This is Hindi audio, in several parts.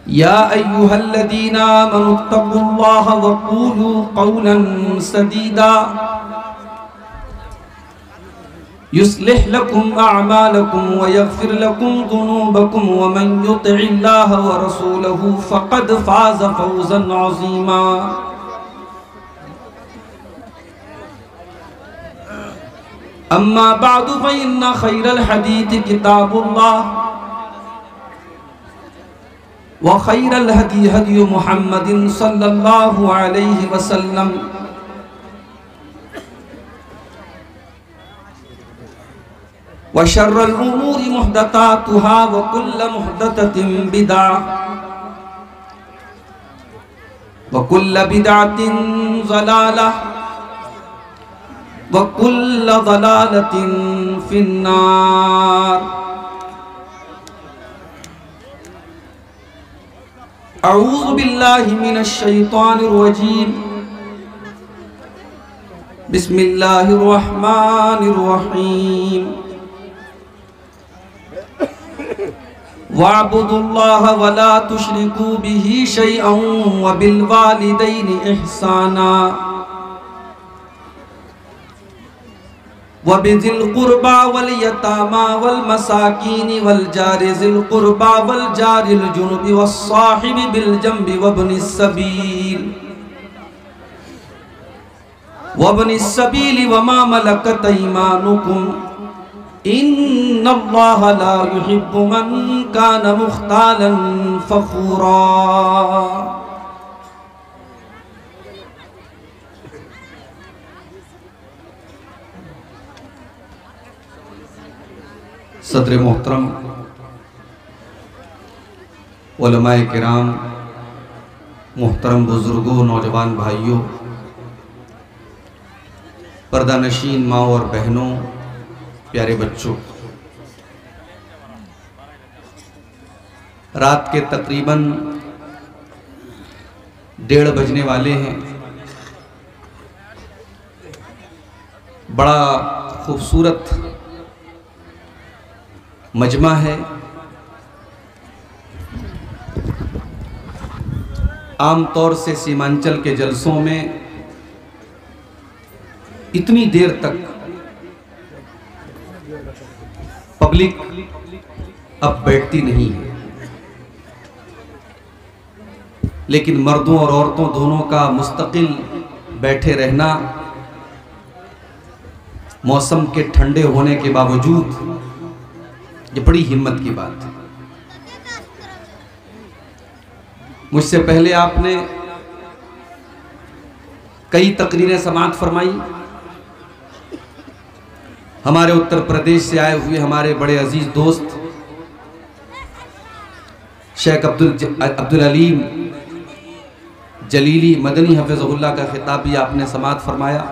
या अय्युहल्लज़ीना आमनुत्तक़ुल्लाह वक़ूलू क़ौलन सदीदा युस्लिह लकुम अअमालकुम व यग़फ़िर लकुम ज़ुनूबकुम व मन युतिइल्लाह व रसूलहु फ़क़द फ़ाज़ फ़ौज़न अज़ीमा। अम्मा बअदु फ़इन्ना ख़ैरल हदीथि किताबुल्लाह व ख़ैरल हदी हदी मुहम्मदिन सल्लल्लाहु अलैहि वसल्लम व शर्रल उमूरि मुहदसातुहा व कुल्ल मुहदसतिन बिदअह व कुल्ल बिदअतिन ज़लालह व कुल्ल ज़लालतिन फिन्नार। अऊज़ु बिल्लाहि मिनश शैतानिर रजीम। बिस्मिल्लाहिर रहमानिर रहीम। वअब्दुल्लाह वला तुश्रिकू बिही शैअन व बिल वालिदैनि इहसाना व बिज़िल क़ुरबा वल यतामा वल मसाकीन वल जारि ज़िल क़ुरबा वल जारिल जुनुबि वस्साहिबि बिल जंबि वब्निस सबील वमा मलकत ऐमानुकुम इन्नल्लाह ला युहिब्बु मन कान मुख्तालन फ़ख़ूरा। सदर मोहतरम, उलमाए किराम, मोहतरम बुजुर्गों, नौजवान भाइयों, पर्दा नशीन माँ और बहनों, प्यारे बच्चों, रात के तकरीबन 1:30 बजने वाले हैं। बड़ा खूबसूरत मजमा है। आम तौर से सीमांचल के जलसों में इतनी देर तक पब्लिक अब बैठती नहीं है, लेकिन मर्दों और औरतों दोनों का मुस्तकिल बैठे रहना मौसम के ठंडे होने के बावजूद ये बड़ी हिम्मत की बात है। मुझसे पहले आपने कई तकरीरें समाअत फरमाई। हमारे उत्तर प्रदेश से आए हुए हमारे बड़े अजीज दोस्त शेख अब्दुल अलीम जलीली मदनी हफिज़हुल्लाह का खिताब भी आपने समाअत फरमाया।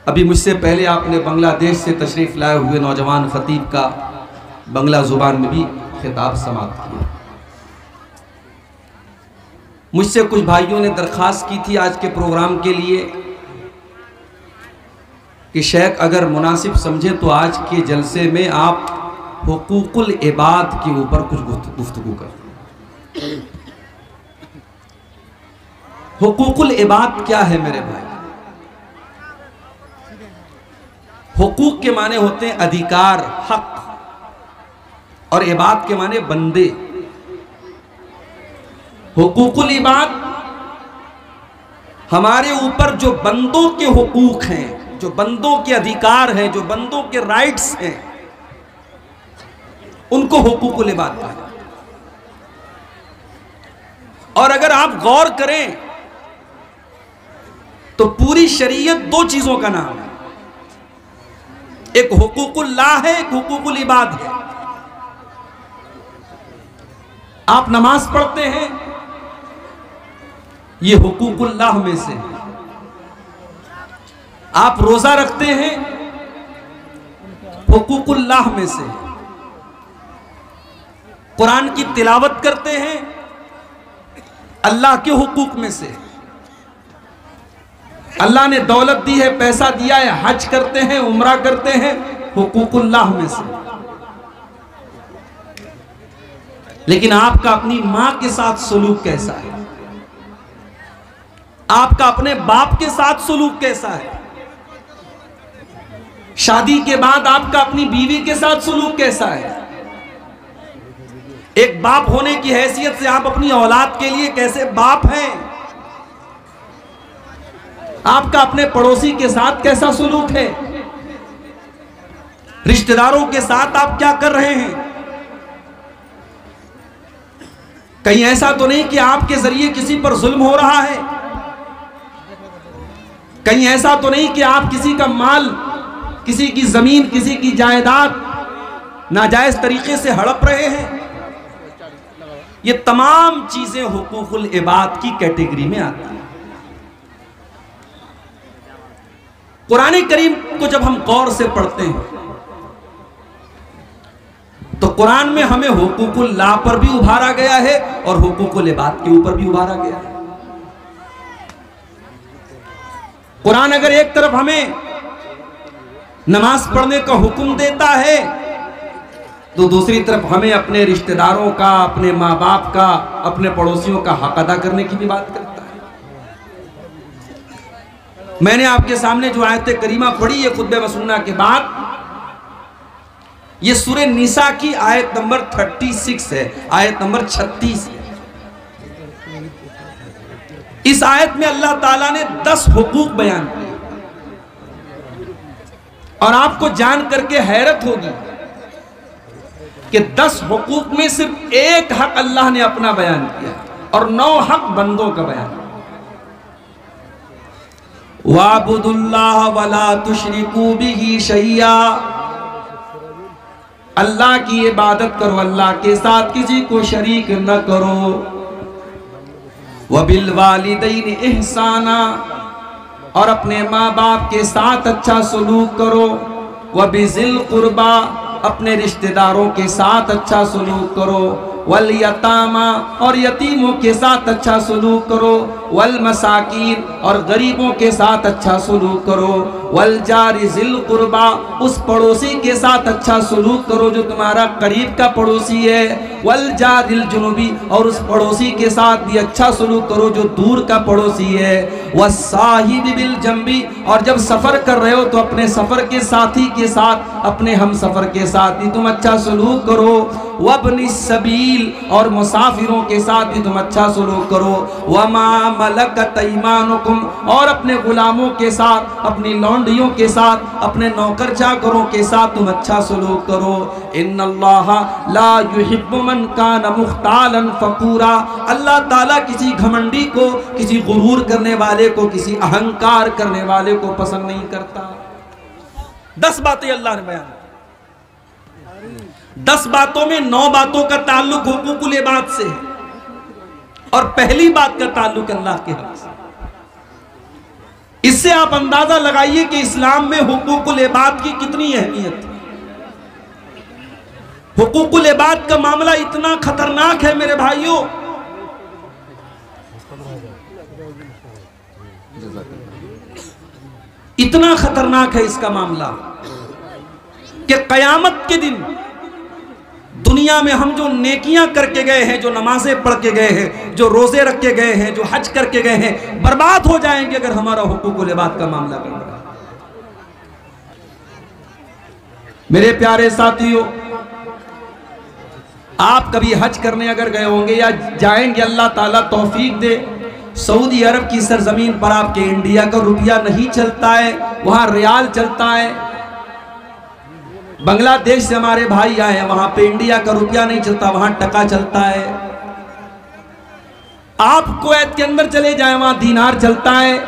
अभी मुझसे पहले आपने बांग्लादेश से तशरीफ़ लाए हुए नौजवान ख़तीब का बांग्ला ज़ुबान में भी खिताब समाअत किया। मुझसे कुछ भाइयों ने दरख्वास्त की थी आज के प्रोग्राम के लिए कि शेख अगर मुनासिब समझे तो आज के जलसे में आप हुकूकुल इबाद के ऊपर कुछ गुफ्तगू करें। हुकूकुल इबाद क्या है मेरे भाई? हुकूक के माने होते हैं अधिकार, हक, और इबाद के माने बंदे। हुकूकुल इबाद हमारे ऊपर जो बंदों के हुकूक हैं, जो बंदों के अधिकार हैं, जो बंदों के राइट्स हैं, उनको हुकूकुल इबाद कहा जाता है। और अगर आप गौर करें तो पूरी शरीयत 2 चीजों का नाम है, एक हुकूकुल्लाह है, एक हुकूकुल इबाद है। आप नमाज पढ़ते हैं, ये हुकूकुल्लाह में से है। आप रोजा रखते हैं, हुकूकुल्लाह में से है। कुरान की तिलावत करते हैं, अल्लाह के हुकूक में से। अल्लाह ने दौलत दी है, पैसा दिया है, हज करते हैं, उम्रा करते हैं, हुकूकुल्लाह में से। लेकिन आपका अपनी मां के साथ सलूक कैसा है? आपका अपने बाप के साथ सलूक कैसा है? शादी के बाद आपका अपनी बीवी के साथ सलूक कैसा है? एक बाप होने की हैसियत से आप अपनी औलाद के लिए कैसे बाप हैं? आपका अपने पड़ोसी के साथ कैसा सलूक है? रिश्तेदारों के साथ आप क्या कर रहे हैं? कहीं ऐसा तो नहीं कि आपके जरिए किसी पर जुल्म हो रहा है? कहीं ऐसा तो नहीं कि आप किसी का माल, किसी की जमीन, किसी की जायदाद नाजायज तरीके से हड़प रहे हैं? ये तमाम चीजें हुकूकुल इबाद की कैटेगरी में आती हैं। कुरान करीम को जब हम गौर से पढ़ते हैं तो कुरान में हमें हुकूकुल ला पर भी उभारा गया है और हुकूकुल इबाद के ऊपर भी उभारा गया है। कुरान अगर एक तरफ हमें नमाज पढ़ने का हुक्म देता है तो दूसरी तरफ हमें अपने रिश्तेदारों का, अपने माँ बाप का, अपने पड़ोसियों का हक अदा करने की भी बात करता है। मैंने आपके सामने जो आयत करीमा पढ़ी है खुतबे मसूना के बाद, ये सूरह निसा की आयत नंबर 36 है, आयत नंबर 36 है। इस आयत में अल्लाह ताला ने 10 हुकूक बयान किए और आपको जान करके हैरत होगी कि 10 हुकूक में सिर्फ एक हक अल्लाह ने अपना बयान किया और 9 हक बंदों का बयान। वाबुदुल्लाह वला तुशरिकू बिही शैया, अल्लाह की इबादत करो, अल्लाह के साथ किसी को शरीक न करो। वबिल वालिदैन इहसाना, और अपने माँ बाप के साथ अच्छा सलूक करो। वबिज़िल कुर्बा, अपने रिश्तेदारों के साथ अच्छा सलूक करो। वल यतामा, और यतीमों के साथ अच्छा सलूक करो। वल मसाकीन, और गरीबों के साथ अच्छा सलूक करो। वल जारि ज़िल कुर्बा, उस पड़ोसी के साथ अच्छा सलूक करो जो तुम्हारा करीब का पड़ोसी है। वल जारिल जुनुबी, और उस पड़ोसी के साथ भी अच्छा सलूक करो जो दूर का पड़ोसी है। वस्साहिबि बिल जंबी, और जब सफ़र कर रहे हो तो अपने सफ़र के साथी के साथ, अपने हम सफ़र के साथ भी तुम अच्छा सलूक करो। वब्निस सबील, और मुसाफिरों के साथ भी तुम अच्छा सलूक करो। वमा मलकत ऐमानुकुम, और अपने गुलामों के साथ, अपनी लौंडियों के साथ, अपने नौकर चाकरों के साथ तुम अच्छा सलूक करो। इन्नल्लाह ला युहिब्बु मन कान मुख्तालन फकूरा, अल्लाह ताला किसी घमंडी को, किसी गुरूर करने वाले को, किसी अहंकार करने वाले को पसंद नहीं करता। 10 बातें अल्लाह ने बयान, 10 बातों में 9 बातों का ताल्लुक हुकूकुल इबाद से है और पहली बात का ताल्लुक अल्लाह के हक से। इससे आप अंदाजा लगाइए कि इस्लाम में हुकूकुल इबाद की कितनी अहमियत है। हुकूकुल इबाद का मामला इतना खतरनाक है मेरे भाइयों, इतना खतरनाक है इसका मामला कि कयामत के दिन दुनिया में हम जो नेकियां करके गए हैं, जो नमाजें पढ़ के गए हैं, जो रोजे रख के गए हैं, जो हज करके गए हैं, बर्बाद हो जाएंगे अगर हमारा हुकूकुल इबाद का मामला कर रहा है। मेरे प्यारे साथियों, आप कभी हज करने अगर गए होंगे या जाएंगे, अल्लाह ताला तौफीक दे, सऊदी अरब की सरजमीन पर आपके इंडिया का रुपया नहीं चलता है, वहां रियाल चलता है। बांग्लादेश से हमारे भाई आए हैं, वहां पे इंडिया का रुपया नहीं चलता, वहां टका चलता है। आप कुवैत के अंदर चले जाएं, वहां दीनार चलता है।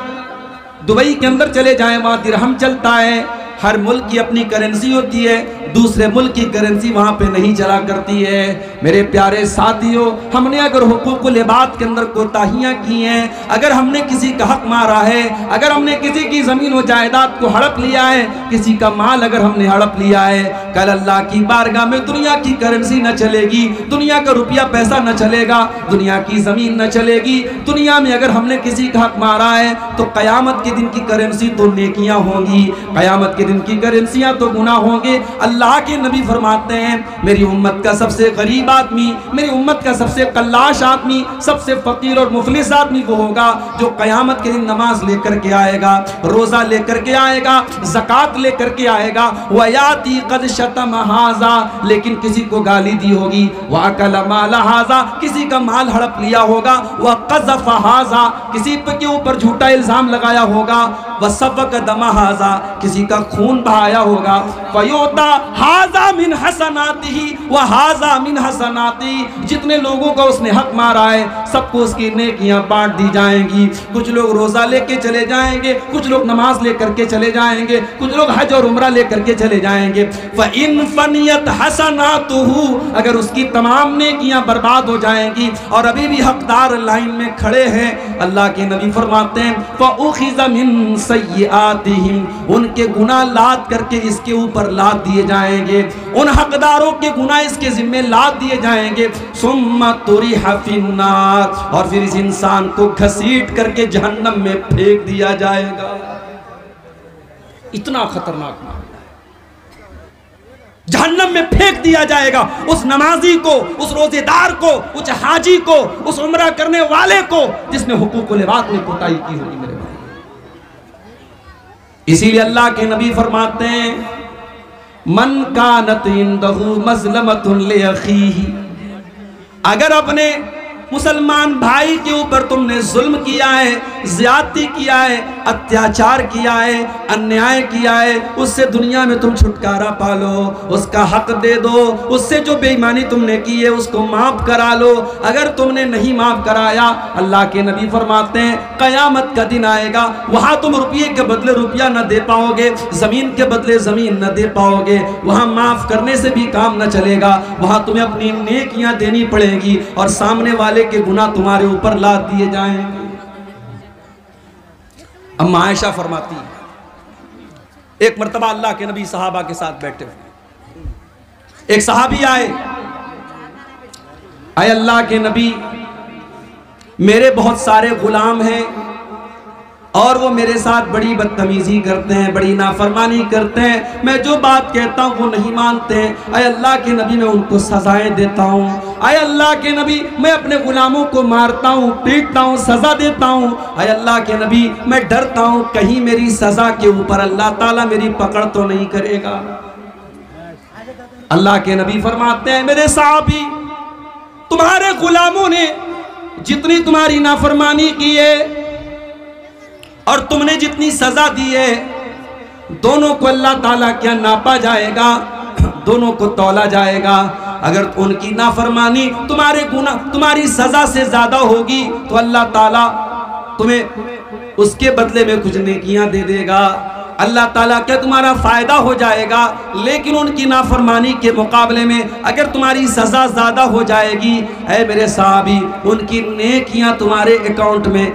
दुबई के अंदर चले जाएं, वहां दिरहम चलता है। हर मुल्क की अपनी करेंसी होती है, दूसरे मुल्क की करेंसी वहां पे नहीं चला करती है। मेरे प्यारे साथियों, हमने अगर हुकूकुल इबाद के अंदर कोताहियां की हैं, अगर हमने किसी का हक मारा है, अगर हमने किसी की जमीन व जायदाद को हड़प लिया है, किसी का माल अगर हमने हड़प लिया है, कल अल्लाह की बारगाह में दुनिया की करेंसी न चलेगी, दुनिया का रुपया पैसा न चलेगा, दुनिया की जमीन न चलेगी। दुनिया में अगर हमने किसी का हक मारा है तो कयामत के दिन की करेंसी तो नेकियां होंगी, कयामत के दिन की करेंसियां तो गुनाह होंगे। अल्लाह के नबी फरमाते हैं मेरी उम्मत का सबसे गरीब आदमी, मेरी उम्मत का सबसे कल्लाश आदमी, सबसे फकीर और मुफलिस आदमी वो होगा जो क़यामत के दिन नमाज लेकर के आएगा, रोज़ा लेकर के आएगा, ज़कात लेकर के आएगा, वयाती क़द शतम हाज़ा, लेकिन किसी को गाली दी होगी, वअकल माल हाज़ा, किसी का माल हड़प लिया होगा, वक़ज़फ़ हाज़ा, किसी के ऊपर झूठा इल्ज़ाम लगाया होगा, वसफ़क दम हाज़ा, किसी का खून बहाया होगा, फयोता हाज़ा मिन हसनातिही व हाज़ा मिन हसनाती, जितने लोगों को उसने हक मारा है सबको उसकी नेकियां बांट दी जाएंगी। कुछ लोग रोज़ा लेके चले जाएंगे, कुछ लोग नमाज लेकर के चले जाएंगे, कुछ लोग हज और उम्रा लेकर के चले जाएंगे। फ़इन फ़नियत हसनातुहु, अगर उसकी तमाम नेकियां बर्बाद हो जाएंगी और अभी भी हकदार लाइन में खड़े हैं, अल्लाह के नबी फरमाते हैं फ़उख़िज़ मिन सय्यिआतिहिम, उनके गुनाह लाद करके इसके ऊपर लाद दिए जाएंगे, उन हकदारों के गुनाह इसके जिम्मे लाद दिए जाएंगे। सुम्मा तुरिहा फिन्नार, और फिर इस इंसान को घसीट करके जहन्नम में फेंक दिया जाएगा। इतना खतरनाक मामला, जहन्नम में फेंक दिया जाएगा उस नमाजी को, उस रोजेदार को, उस हाजी को, उस उम्रा करने वाले को जिसने हुकूकुल इबाद में कोताही की होगी मेरे भाई। इसीलिए अल्लाह के नबी फरमाते हैं मन कानत इंदहु मज़लमतुन लिअख़ीही, अगर अपने मुसलमान भाई के ऊपर तुमने जुल्म किया है, ज्यादती किया है, अत्याचार किया है, अन्याय किया है, उससे दुनिया में तुम छुटकारा पालो, उसका हक दे दो, उससे जो बेईमानी तुमने की है उसको माफ़ करा लो। अगर तुमने नहीं माफ़ कराया, अल्लाह के नबी फरमाते हैं क़यामत का दिन आएगा, वहाँ तुम रुपये के बदले रुपया न दे पाओगे, ज़मीन के बदले ज़मीन न दे पाओगे, वहाँ माफ़ करने से भी काम न चलेगा, वहाँ तुम्हें अपनी नेकियां देनी पड़ेगी और सामने वाले के गुनाह तुम्हारे ऊपर लाद दिए जाएंगे। अम्मा आयशा फरमाती है एक मर्तबा अल्लाह के नबी सहाबा के साथ बैठे हुए, एक सहाबी आए अल्लाह के नबी मेरे बहुत सारे गुलाम हैं और वो मेरे साथ बड़ी बदतमीजी करते हैं, बड़ी नाफरमानी करते हैं, मैं जो बात कहता हूँ वो नहीं मानते हैं। अय अल्लाह के नबी मैं उनको सजाएं देता हूँ, अय अल्लाह के नबी मैं अपने गुलामों को मारता हूँ, पीटता हूँ, सजा देता हूँ, अय अल्लाह के नबी मैं डरता हूँ कहीं मेरी सजा के ऊपर अल्लाह ताला मेरी पकड़ तो नहीं करेगा। अल्लाह के नबी फरमाते हैं मेरे साहबी, तुम्हारे गुलामों ने जितनी तुम्हारी नाफरमानी की है और तुमने जितनी सजा दी है, दोनों को अल्लाह ताला क्या नापा जाएगा, दोनों को तौला जाएगा। अगर उनकी नाफरमानी तुम्हारे गुनाह तुम्हारी सजा से ज्यादा होगी तो अल्लाह ताला तुम्हें उसके बदले में कुछ नेकियां दे देगा, अल्लाह ताला क्या तुम्हारा फायदा हो जाएगा। लेकिन उनकी नाफरमानी के मुकाबले में अगर तुम्हारी सजा ज्यादा हो जाएगी, ऐ मेरे साहबी उनकी नेकियां तुम्हारे अकाउंट में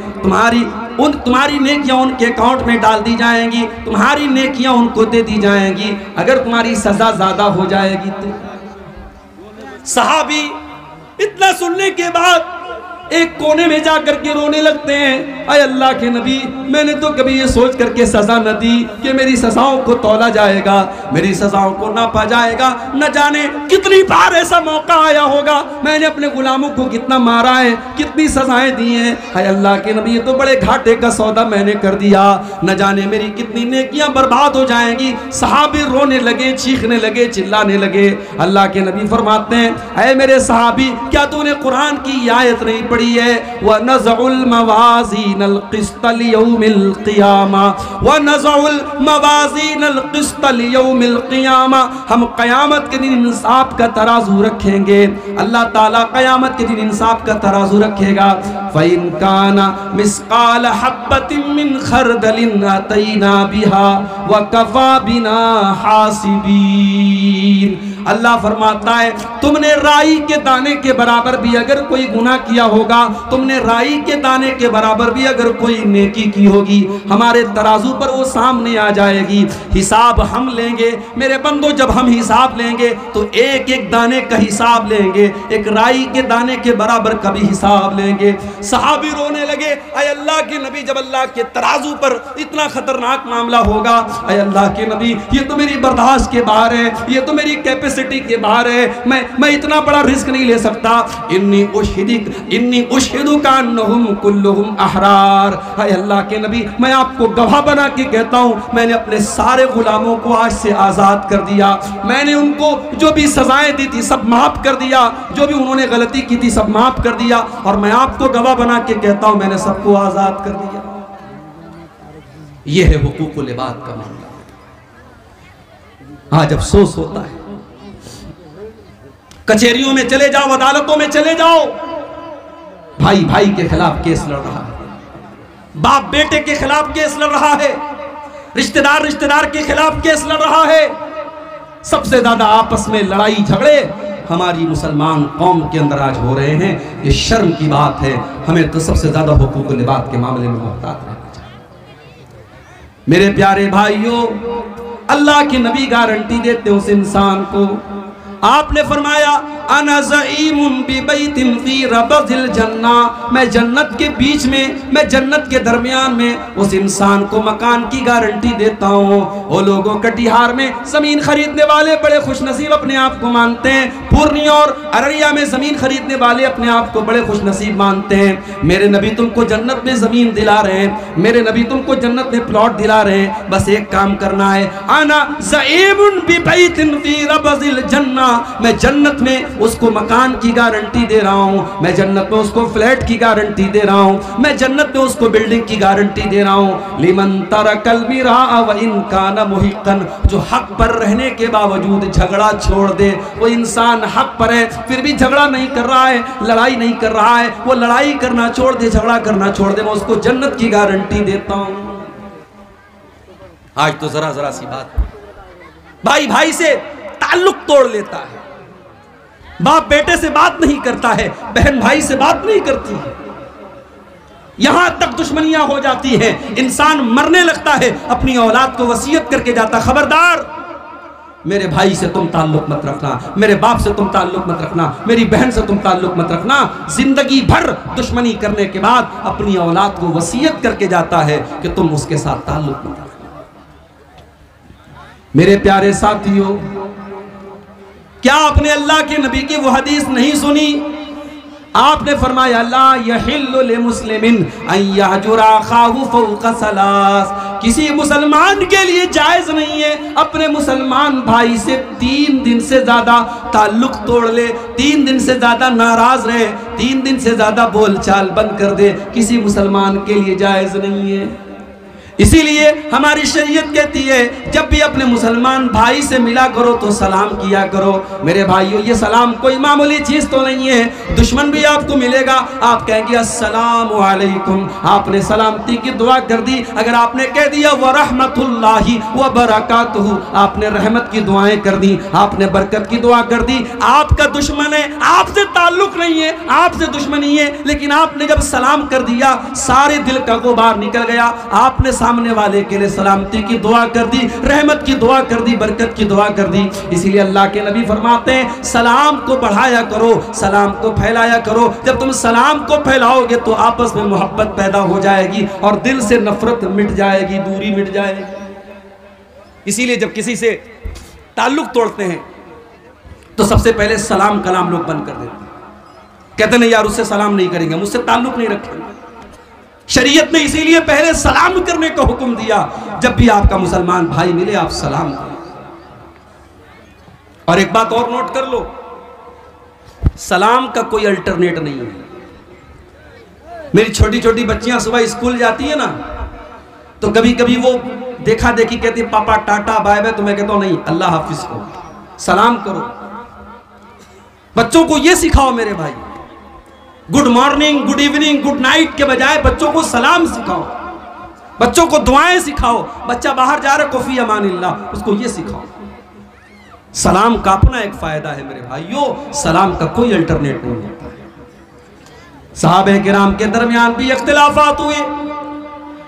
तुम्हारी नेकियां उनके अकाउंट में डाल दी जाएंगी, तुम्हारी नेकियां उनको दे दी जाएंगी अगर तुम्हारी सजा ज्यादा हो जाएगी तो। सहाबी इतना सुनने के बाद एक कोने में जाकर के रोने लगते हैं, अय अल्लाह के नबी मैंने तो कभी ये सोच करके सजा न दी कि मेरी सजाओं को तौला जाएगा, मेरी सजाओं को नापा जाएगा। न जाने कितनी बार ऐसा मौका आया होगा, मैंने अपने गुलामों को कितना मारा है, कितनी सजाएं दी हैं। अय अल्लाह के नबी ये तो बड़े घाटे का सौदा मैंने कर दिया, न जाने मेरी कितनी नेकियां बर्बाद हो जाएंगी। सहाबी रोने लगे, चीखने लगे, चिल्लाने लगे। अल्लाह के नबी फरमाते हैं ऐ मेरे सहाबी क्या तूने कुरान की आयत नहीं पढ़ी है, वनज़उल मवाज़ीनल क़िस्त लियौमिल क़ियामा, वनज़उल मवाज़ीनल क़िस्त लियौमिल क़ियामा, हम क़यामत के दिन इंसाफ का तराजू रखेंगे। अल्लाह ताला क़यामत के दिन इंसाफ का तराजू रखेगा। फ़इन काना मिस्क़ाल हब्बतिन मिन खरदलिन अतैना बिहा व कफ़ा बिना हासिबीन। अल्लाह फरमाता है तुमने राई के दाने के बराबर भी अगर कोई गुनाह किया होगा, तुमने राई के दाने के बराबर भी अगर कोई नेकी की होगी, हमारे तराजू पर वो सामने आ जाएगी। हिसाब हम लेंगे मेरे बंदो, जब हम हिसाब लेंगे तो एक एक दाने का हिसाब लेंगे, एक राई के दाने के बराबर कभी हिसाब लेंगे। सहाबी रोने लगे, अय अल्लाह के नबी, जब अल्लाह के तराजू पर इतना खतरनाक मामला होगा, अय अल्लाह के नबी, ये तो मेरी बर्दाश्त के बाहर है, ये तो मेरी कैपेसिटी के बाहर है, मैं इतना बड़ा रिस्क नहीं ले सकता। इन्नी उशहिदु का अन्नहुम कुल्लुहुम अहरार, अय अल्लाह के नबी, मैं आपको गवाह बना के कहता हूं, मैंने अपने सारे गुलामों को आज से आजाद कर दिया। मैंने उनको जो भी सजाएं दी थी सब माफ कर दिया, जो भी उन्होंने गलती की थी सब माफ कर दिया, और मैं आपको गवाह बना के कहता हूं मैंने सबको आजाद कर दिया। यह है हुकूकुल इबाद का मामला। आज अफसोस होता है, कचहरियों में चले जाओ, अदालतों में चले जाओ, भाई भाई के खिलाफ केस लड़ रहा है, बाप बेटे के खिलाफ केस लड़ रहा है, रिश्तेदार रिश्तेदार के खिलाफ केस लड़ रहा है। सबसे ज्यादा आपस में लड़ाई झगड़े हमारी मुसलमान कौम के अंदर आज हो रहे हैं। ये शर्म की बात है। हमें तो सबसे ज्यादा हुकूकुल इबाद के मामले में मुहतात रहना चाहिए। मेरे प्यारे भाइयों, अल्लाह के नबी गारंटी देते उस इंसान को, आपने फरमाया अना ज़ईमुन बिबैतिन फी रबज़िल जन्ना, मैं जन्नत के बीच में, मैं जन्नत के दरमियान में उस इंसान को मकान की गारंटी देता हूँ। वो लोगों कटिहार में ज़मीन खरीदने वाले बड़े खुशनसीब अपने आप को मानते हैं, पूर्णिया और अररिया में ज़मीन खरीदने वाले अपने आप को बड़े खुशनसीब मानते हैं। मेरे नबी तुमको जन्नत में ज़मीन दिला रहे हैं, मेरे नबी तुमको जन्नत में प्लॉट दिला रहे हैं, बस एक काम करना है, अना ज़ईमुन बिबैतिन फी रबज़िल जन्ना, मैं जन्नत में उसको मकान की गारंटी दे रहा हूं, मैं जन्नत में उसको फ्लैट की गारंटी दे रहा हूं, मैं जन्नत में उसको बिल्डिंग की गारंटी दे रहा हूं। लिमन तरकल मिरा व इन काना मुहिक्कन, जो हक पर रहने के बावजूद झगड़ा छोड़ दे, वो इंसान हक पर है फिर भी झगड़ा नहीं कर रहा है, लड़ाई नहीं कर रहा है, वो लड़ाई करना छोड़ दे, झगड़ा करना छोड़ दे, मैं उसको जन्नत की गारंटी देता हूं। आज तो जरा जरा सी बात, भाई भाई से ताल्लुक तोड़ लेता है, बाप बेटे से बात नहीं करता है, बहन भाई से बात नहीं करती है, यहां तक दुश्मनियां हो जाती हैं। इंसान मरने लगता है, अपनी औलाद को वसीयत करके जाता, खबरदार मेरे भाई से तुम ताल्लुक मत रखना, मेरे बाप से तुम ताल्लुक मत रखना, मेरी बहन से तुम ताल्लुक मत रखना। जिंदगी भर दुश्मनी करने के बाद अपनी औलाद को वसीयत करके जाता है कि तुम उसके साथ ताल्लुक मत रखना। मेरे प्यारे साथियों, क्या आपने अल्लाह के नबी की वो हदीस नहीं सुनी? आपने फरमाया ला यहिल्लु लिमुस्लिमिन अन यहजुरा अखाहु फौqa सलास, किसी मुसलमान के लिए जायज नहीं है अपने मुसलमान भाई से 3 दिन से ज्यादा ताल्लुक तोड़ ले, 3 दिन से ज्यादा नाराज रहे, 3 दिन से ज्यादा बोलचाल बंद कर दे, किसी मुसलमान के लिए जायज नहीं है। इसीलिए हमारी शरीयत कहती है जब भी अपने मुसलमान भाई से मिला करो तो सलाम किया करो। मेरे भाइयों, ये सलाम कोई मामूली चीज तो नहीं है। दुश्मन भी आपको मिलेगा, आप कहेंगे अस्सलामु अलैकुम, आपने सलामती की दुआ कर दी। अगर आपने कह दिया व रहमतुल्लाहि व बरकातुहु, आपने रहमत की दुआएं कर दी, आपने बरकत की दुआ कर दी। आपका दुश्मन है, आपसे ताल्लुक नहीं है, आपसे दुश्मनी है, लेकिन आपने जब सलाम कर दिया सारे दिल का गुबार निकल गया। आपने सामने वाले के लिए सलामती की दुआ कर दी, रहमत की दुआ कर दी, बरकत की दुआ कर दी। इसीलिए अल्लाह के नबी फरमाते हैं सलाम को बढ़ाया करो, सलाम को फैलाया करो। जब तुम सलाम को फैलाओगे तो आपस में मोहब्बत पैदा हो जाएगी और दिल से नफरत मिट जाएगी, दूरी मिट जाएगी। इसीलिए जब किसी से ताल्लुक तोड़ते हैं तो सबसे पहले सलाम कलाम लोग बंद कर देते हैं, कहते नहीं यार उससे सलाम नहीं करेंगे, मुझसे ताल्लुक नहीं रखेंगे। शरीयत ने इसीलिए पहले सलाम करने का हुक्म दिया, जब भी आपका मुसलमान भाई मिले आप सलाम करें। और एक बात और नोट कर लो, सलाम का कोई अल्टरनेट नहीं है। मेरी छोटी छोटी बच्चियां सुबह स्कूल जाती है ना, तो कभी कभी वो देखा देखी कहती पापा टाटा बाय बाय, तो मैं कहता हूं नहीं, अल्लाह हाफिज को सलाम करो। बच्चों को यह सिखाओ मेरे भाई, good morning, good evening, good night के बजाय बच्चों को सलाम सिखाओ, बच्चों को दुआएं सिखाओ। बच्चा बाहर जा रहा है, कोफी अमानिल्लाह, उसको ये सिखाओ। सलाम का अपना एक फायदा है मेरे भाइयों, सलाम का कोई अल्टरनेट नहीं होता है। सहाबे किराम के दरमियान भी इख्तिलाफात हुए,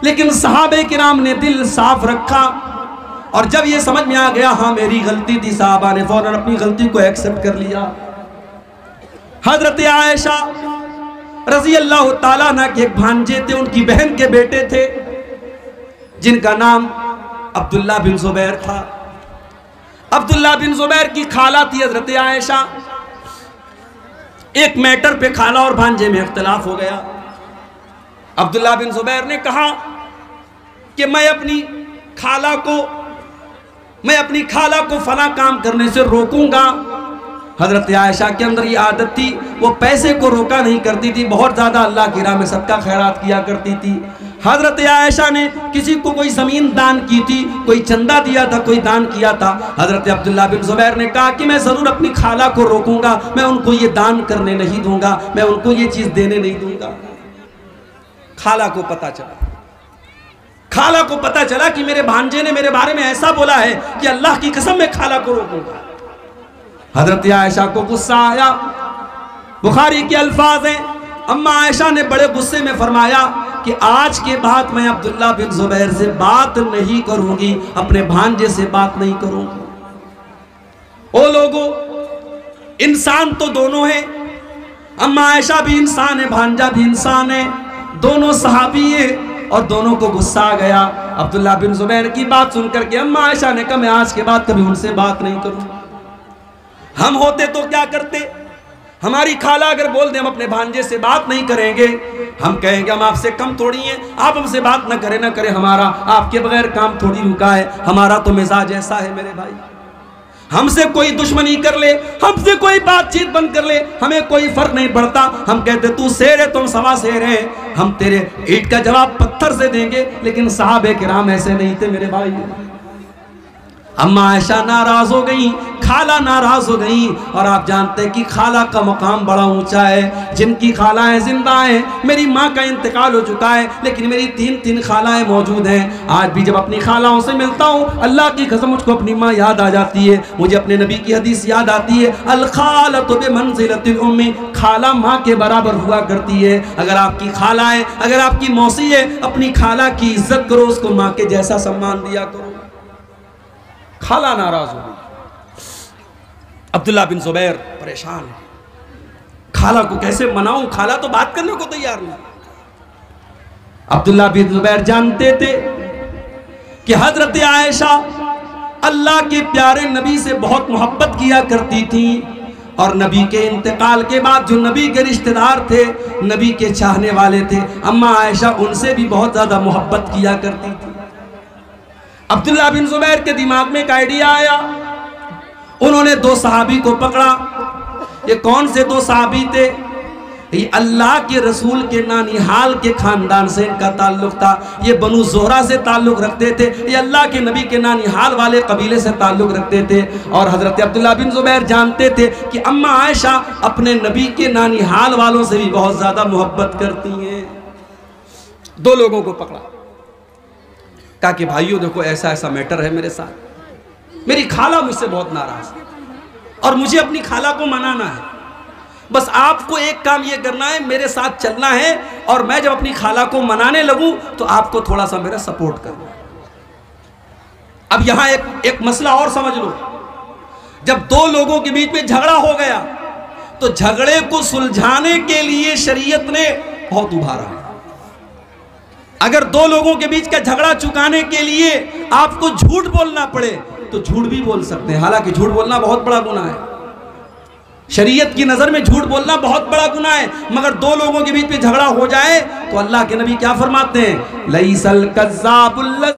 लेकिन सहाबे किराम ने दिल साफ रखा, और जब ये समझ में आ गया हाँ मेरी गलती थी, साहबा ने फौरन अपनी गलती को एक्सेप्ट कर लिया। हजरत आयशा रजी अल्लाह ताला अन्हा के एक भांजे थे, उनकी बहन के बेटे थे जिनका नाम अब्दुल्ला बिन जुबैर था। अब्दुल्ला बिन जुबैर की खाला थी हजरत आयशा। एक मैटर पे खाला और भांजे में इख्तिलाफ हो गया। अब्दुल्ला बिन जुबैर ने कहा कि मैं अपनी खाला को फला काम करने से रोकूंगा। हजरत आयशा के अंदर ये आदत थी, वो पैसे को रोका नहीं करती थी, बहुत ज्यादा अल्लाह की राह में सदका खैरात किया करती थी। हजरत आयशा ने किसी को कोई जमीन दान की थी, कोई चंदा दिया था, कोई दान किया था। हजरत अब्दुल्ला बिन जुबैर ने कहा कि मैं जरूर अपनी खाला को रोकूंगा, मैं उनको ये दान करने नहीं दूंगा, मैं उनको ये चीज देने नहीं दूंगा। खाला को पता चला कि मेरे भांजे ने मेरे बारे में ऐसा बोला है कि अल्लाह की कसम मैं खाला को रोकूंगा। हजरत आयशा को गुस्सा आया। बुखारी के अल्फाज हैं, अम्मा आयशा ने बड़े गुस्से में फरमाया कि आज के बाद मैं अब्दुल्ला बिन जुबैर से बात नहीं करूंगी, अपने भांजे से बात नहीं करूंगी। ओ लोगों, इंसान तो दोनों हैं, अम्मा आयशा भी इंसान है, भांजा भी इंसान है, दोनों सहाबी है, और दोनों को गुस्सा आ गया। अब्दुल्ला बिन जुबैर की बात सुनकर के अम्मा आयशा ने कहा मैं आज के बाद कभी उनसे बात नहीं करूंगी। हम होते तो क्या करते, हमारी खाला अगर बोल दे हम अपने भांजे से बात नहीं करेंगे, हम कहेंगे हम आपसे कम थोड़ी हैं, आप हमसे बात ना करें, हमारा आपके बगैर काम थोड़ी रुका है, हमारा तो मिजाज ऐसा है मेरे भाई। हमसे कोई दुश्मनी कर ले, हमसे कोई बातचीत बंद कर ले, हमें कोई फर्क नहीं पड़ता। हम कहते तू शेर है, तुम सवा शेर है, हम तेरे ईंट का जवाब पत्थर से देंगे। लेकिन साहबे किराम ऐसे नहीं थे मेरे भाई। अम्मा आयशा नाराज हो गई, खाला नाराज हो गई, और आप जानते हैं कि खाला का मकाम बड़ा ऊंचा है। जिनकी खालाएं जिंदा हैं, मेरी माँ का इंतकाल हो चुका है, लेकिन मेरी तीन खालाएं मौजूद हैं। आज भी जब अपनी खालाओं से मिलता हूँ, अल्लाह की कसम मुझको अपनी माँ याद आ जाती है, मुझे अपने नबी की हदीस याद आती है, अल खालतु बिमंज़िलतिल उम्मी, खाला माँ के बराबर हुआ करती है। अगर आपकी खालाएं, अगर आपकी मौसी है, अपनी खाला की इज्जत करो, उसको माँ के जैसा सम्मान दिया करो। खाला नाराज हो गई। अब्दुल्ला बिन जुबैर परेशान है, खाला को कैसे मनाऊं, खाला तो बात करने को तैयार नहीं। अब्दुल्ला बिन जुबैर जानते थे कि हजरत आयशा अल्लाह के प्यारे नबी से बहुत मोहब्बत किया करती थी, और नबी के इंतकाल के बाद जो नबी के रिश्तेदार थे, नबी के चाहने वाले थे, अम्मा आयशा उनसे भी बहुत ज्यादा मोहब्बत किया करती थी। अब्दुल्ला बिन जुबैर के दिमाग में एक आइडिया आया। उन्होंने दो सहाबी को पकड़ा। ये कौन से दो सहाबी थे? ये अल्लाह के रसूल के नानिहाल के खानदान से इनका ताल्लुक था। ये बनु ज़ोहरा से ताल्लुक रखते थे, ये अल्लाह के नबी के नानिहाल वाले कबीले से ताल्लुक रखते थे। और हजरत अब्दुल्ला बिन जुबैर जानते थे कि अम्मा आयशा अपने नबी के नानिहाल वालों से भी बहुत ज़्यादा मोहब्बत करती हैं। दो लोगों को पकड़ा, कहा कि भाइयों देखो ऐसा ऐसा मैटर है मेरे साथ, मेरी खाला मुझसे बहुत नाराज है और मुझे अपनी खाला को मनाना है। बस आपको एक काम ये करना है, मेरे साथ चलना है, और मैं जब अपनी खाला को मनाने लगूं तो आपको थोड़ा सा मेरा सपोर्ट करना। अब यहां एक मसला और समझ लो। जब दो लोगों के बीच में झगड़ा हो गया तो झगड़े को सुलझाने के लिए शरीयत ने बहुत उभारा है। अगर दो लोगों के बीच का झगड़ा चुकाने के लिए आपको झूठ बोलना पड़े तो झूठ भी बोल सकते हैं, हालांकि झूठ बोलना बहुत बड़ा गुनाह है। शरीयत की नजर में झूठ बोलना बहुत बड़ा गुनाह है, मगर दो लोगों के बीच में झगड़ा हो जाए तो अल्लाह के नबी क्या फरमाते हैं, लईसल कज़्ज़ाबुल